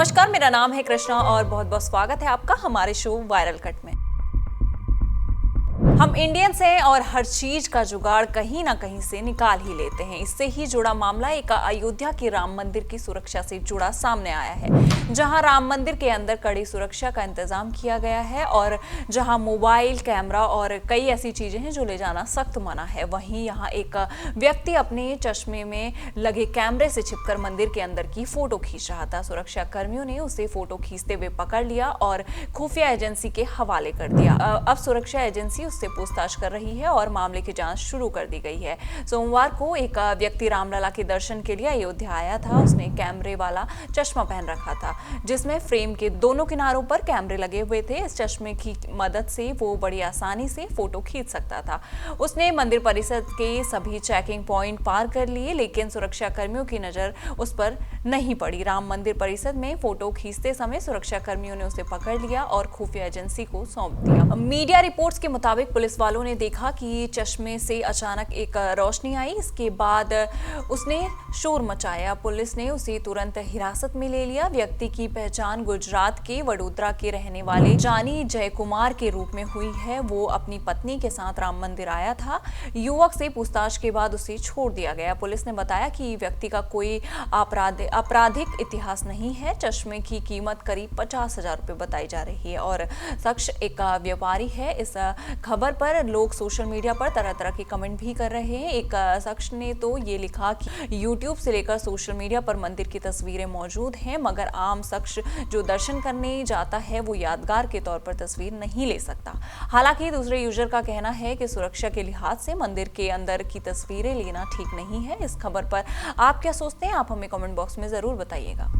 नमस्कार, मेरा नाम है कृष्णा और बहुत बहुत स्वागत है आपका हमारे शो वायरल कट में। हम इंडियंस हैं और हर चीज का जुगाड़ कहीं ना कहीं से निकाल ही लेते हैं। इससे ही जुड़ा मामला एक अयोध्या के राम मंदिर की सुरक्षा से जुड़ा सामने आया है, जहां राम मंदिर के अंदर कड़ी सुरक्षा का इंतजाम किया गया है और जहां मोबाइल, कैमरा और कई ऐसी चीजें हैं जो ले जाना सख्त मना है। वहीं यहां एक व्यक्ति अपने चश्मे में लगे कैमरे से छिपकर मंदिर के अंदर की फोटो खींच रहा था। सुरक्षा कर्मियों ने उसे फोटो खींचते हुए पकड़ लिया और खुफिया एजेंसी के हवाले कर दिया। अब सुरक्षा एजेंसी उससे पूछताछ कर रही है और मामले की जांच शुरू कर दी गई है। सोमवार को एक व्यक्ति रामलला के दर्शन के लिए अयोध्या आया था। उसने कैमरे वाला चश्मा पहन रखा था जिसमें फ्रेम के दोनों किनारों पर कैमरे लगे हुए थे। इस चश्मे की मदद से वो बड़ी आसानी से फोटो खींच सकता था। उसने मंदिर परिसर के सभी चेकिंग पॉइंट पार कर लिए, लेकिन सुरक्षा कर्मियों की नजर उस पर नहीं पड़ी। राम मंदिर परिसर में फोटो खींचते समय सुरक्षा कर्मियों ने उसे पकड़ लिया और खुफिया एजेंसी को सौंप दिया। मीडिया रिपोर्ट्स के मुताबिक पुलिस वालों ने देखा कि चश्मे से अचानक एक रोशनी आई। इसके बाद उसने शोर मचाया। पुलिस ने उसे तुरंत हिरासत में ले लिया। व्यक्ति की पहचान गुजरात के वडोदरा के रहने वाले जानी जयकुमार के रूप में हुई है। वो अपनी पत्नी के साथ राम मंदिर आया था। युवक से पूछताछ के बाद उसे छोड़ दिया गया। पुलिस ने बताया कि व्यक्ति का कोई आपराधिक इतिहास नहीं है। चश्मे की कीमत करीब 50,000 रुपए बताई जा रही है और शख्स एक व्यापारी है। इस खबर पर लोग सोशल मीडिया पर तरह तरह के कमेंट भी कर रहे हैं। एक शख्स ने तो ये लिखा कि यूट्यूब से लेकर सोशल मीडिया पर मंदिर की तस्वीरें मौजूद हैं, मगर आम शख्स जो दर्शन करने जाता है वो यादगार के तौर पर तस्वीर नहीं ले सकता। हालांकि दूसरे यूजर का कहना है कि सुरक्षा के लिहाज से मंदिर के अंदर की तस्वीरें लेना ठीक नहीं है। इस खबर पर आप क्या सोचते हैं? आप हमें कमेंट बॉक्स में जरूर बताइएगा।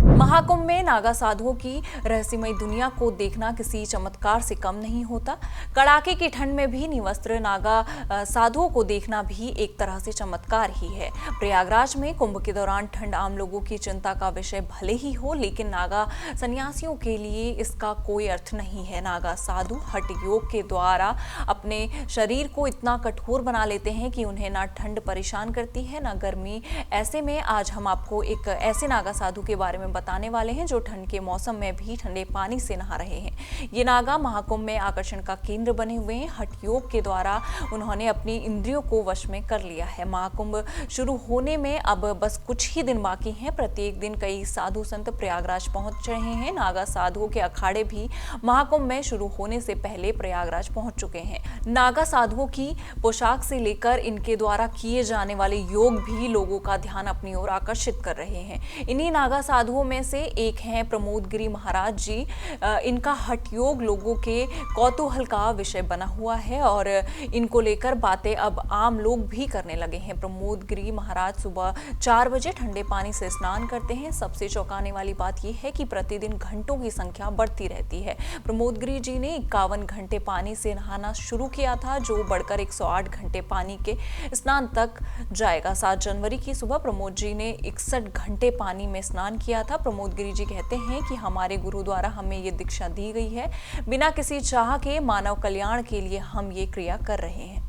महाकुंभ में नागा साधुओं की रहस्यमय दुनिया को देखना किसी चमत्कार से कम नहीं होता। कड़ाके की ठंड में भी निवस्त्र नागा साधुओं को देखना भी एक तरह से चमत्कार ही है। प्रयागराज में कुंभ के दौरान ठंड आम लोगों की चिंता का विषय भले ही हो, लेकिन नागा सन्यासियों के लिए इसका कोई अर्थ नहीं है। नागा साधु हठ योग के द्वारा अपने शरीर को इतना कठोर बना लेते हैं कि उन्हें ना ठंड परेशान करती है ना गर्मी। ऐसे में आज हम आपको एक ऐसे नागा साधु के बारे में बताने वाले हैं जो ठंड के मौसम में भी ठंडे पानी से नहा रहे हैं। ये नागा महाकुंभ में आकर्षण का केंद्र बने हुए हैं। हठ योग के द्वारा उन्होंने अपनी इंद्रियों को वश में कर लिया है। महाकुंभ शुरू होने में अब बस कुछ ही दिन बाकी हैं। प्रत्येक दिन कई साधु संत प्रयागराज पहुंच रहे हैं। नागा साधुओं के अखाड़े भी महाकुंभ में शुरू होने से पहले प्रयागराज पहुंच चुके हैं। नागा साधुओं की पोशाक से लेकर इनके द्वारा किए जाने वाले योग भी लोगों का ध्यान अपनी ओर आकर्षित कर रहे हैं। इन्हीं नागा साधुओं में से एक हैं प्रमोद गिरी महाराज जी। इनका हठ योग लोगों के कौतूहल का विषय बना हुआ है और इनको लेकर बातें अब आम लोग भी करने लगे हैं। प्रमोद गिरी महाराज सुबह 4 बजे ठंडे पानी से स्नान करते हैं। सबसे चौंकाने वाली बात यह है कि प्रतिदिन घंटों की संख्या बढ़ती रहती है। प्रमोद गिरी जी ने 51 घंटे पानी से नहाना शुरू किया था, जो बढ़कर 108 घंटे पानी के स्नान तक जाएगा। 7 जनवरी की सुबह प्रमोद जी ने 61 घंटे पानी में स्नान किया था। प्रमोद गिरी जी कहते हैं कि हमारे गुरु द्वारा हमें ये दीक्षा दी गई है। बिना किसी चाह के मानव कल्याण के लिए हम ये क्रिया कर रहे हैं।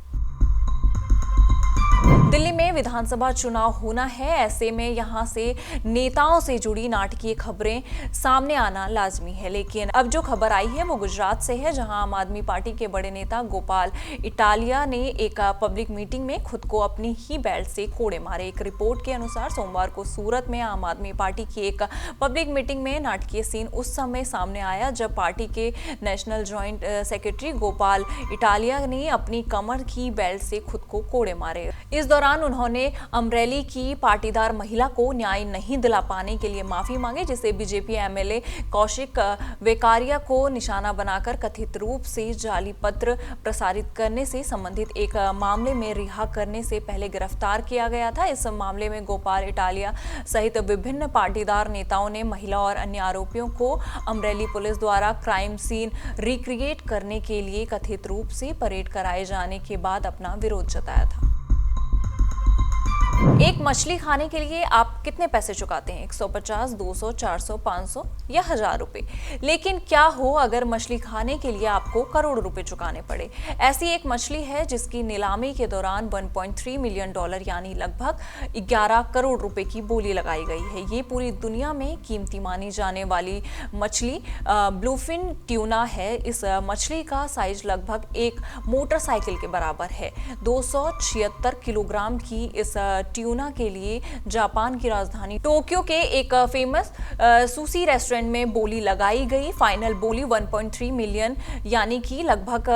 दिल्ली में विधानसभा चुनाव होना है। ऐसे में यहां से नेताओं से जुड़ी नाटकीय खबरें सामने आना लाजमी है, लेकिन अब जो खबर आई है वो गुजरात से है, जहां आम आदमी पार्टी के बड़े नेता गोपाल इटालिया ने एक पब्लिक मीटिंग में खुद को अपनी ही बेल्ट से कोड़े मारे। एक रिपोर्ट के अनुसार सोमवार को सूरत में आम आदमी पार्टी की एक पब्लिक मीटिंग में नाटकीय सीन उस समय सामने आया जब पार्टी के national joint secretary Gopal Italia ने अपनी कमर की बेल्ट से खुद को कोड़े मारे। इस दौरान उन्होंने अमरेली की पाटीदार महिला को न्याय नहीं दिला पाने के लिए माफी मांगी, जिसे बीजेपी एमएलए कौशिक वेकारिया को निशाना बनाकर कथित रूप से जाली पत्र प्रसारित करने से संबंधित एक मामले में रिहा करने से पहले गिरफ्तार किया गया था। इस मामले में गोपाल इटालिया सहित विभिन्न पाटीदार नेताओं ने महिला और अन्य आरोपियों को अमरेली पुलिस द्वारा क्राइम सीन रिक्रिएट करने के लिए कथित रूप से परेड कराए जाने के बाद अपना विरोध जताया था। एक मछली खाने के लिए आप कितने पैसे चुकाते हैं? 150, 200, 400, 500 या 1000 रुपए। लेकिन क्या हो अगर मछली खाने के लिए आपको करोड़ रुपए चुकाने पड़े? ऐसी एक मछली है जिसकी नीलामी के दौरान 1.3 मिलियन डॉलर यानी लगभग 11 करोड़ रुपए की बोली लगाई गई है। ये पूरी दुनिया में कीमती मानी जाने वाली मछली ब्लूफिन ट्यूना है। इस मछली का साइज लगभग एक मोटरसाइकिल के बराबर है। 276 किलोग्राम की इस ट्यूना के लिए जापान की राजधानी टोक्यो के एक फेमस सुशी रेस्टोरेंट में बोली लगाई गई। फाइनल बोली 1.3 मिलियन यानी कि लगभग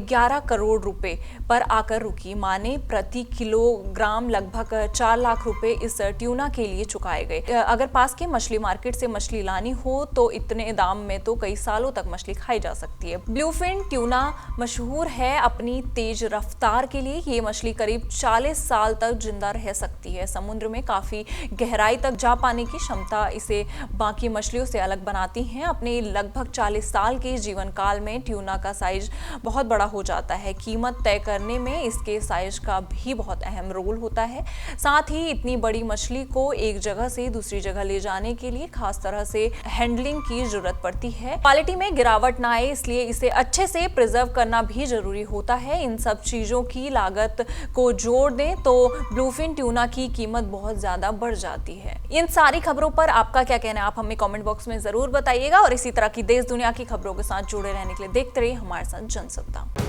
11 करोड़ रुपए पर आकर रुकी। माने प्रति किलोग्राम लगभग 4 लाख रुपए इस ट्यूना के लिए चुकाए गए। अगर पास के मछली मार्केट से मछली लानी हो तो इतने दाम में तो कई सालों तक मछली खाई जा सकती है। ब्लूफिन ट्यूना मशहूर है अपनी तेज रफ्तार के लिए। ये मछली करीब 40 साल तक जिंदा रह सकती है। समुद्र में काफी गहराई तक जा पाने की क्षमता इसे बाकी मछलियों से अलग बनाती है। अपने लगभग 40 साल के जीवन काल में ट्यूना का साइज बहुत बड़ा हो जाता है। कीमत तय करने में इसके साइज का भी बहुत अहम रोल होता है। साथ ही इतनी बड़ी मछली को एक जगह से दूसरी जगह ले जाने के लिए खास तरह से हैंडलिंग की जरूरत पड़ती है। क्वालिटी में गिरावट ना आए इसलिए इसे अच्छे से प्रिजर्व करना भी जरूरी होता है। इन सब चीजों की लागत को जोड़ दें तो ब्लूफिन ट्यूना की कीमत बहुत ज्यादा बढ़ जाती है। इन सारी खबरों पर आपका क्या कहना है? आप हमें कमेंट बॉक्स में जरूर बताइएगा और इसी तरह की देश दुनिया की खबरों के साथ जुड़े रहने के लिए देखते रहिए हमारे साथ जनसत्ता।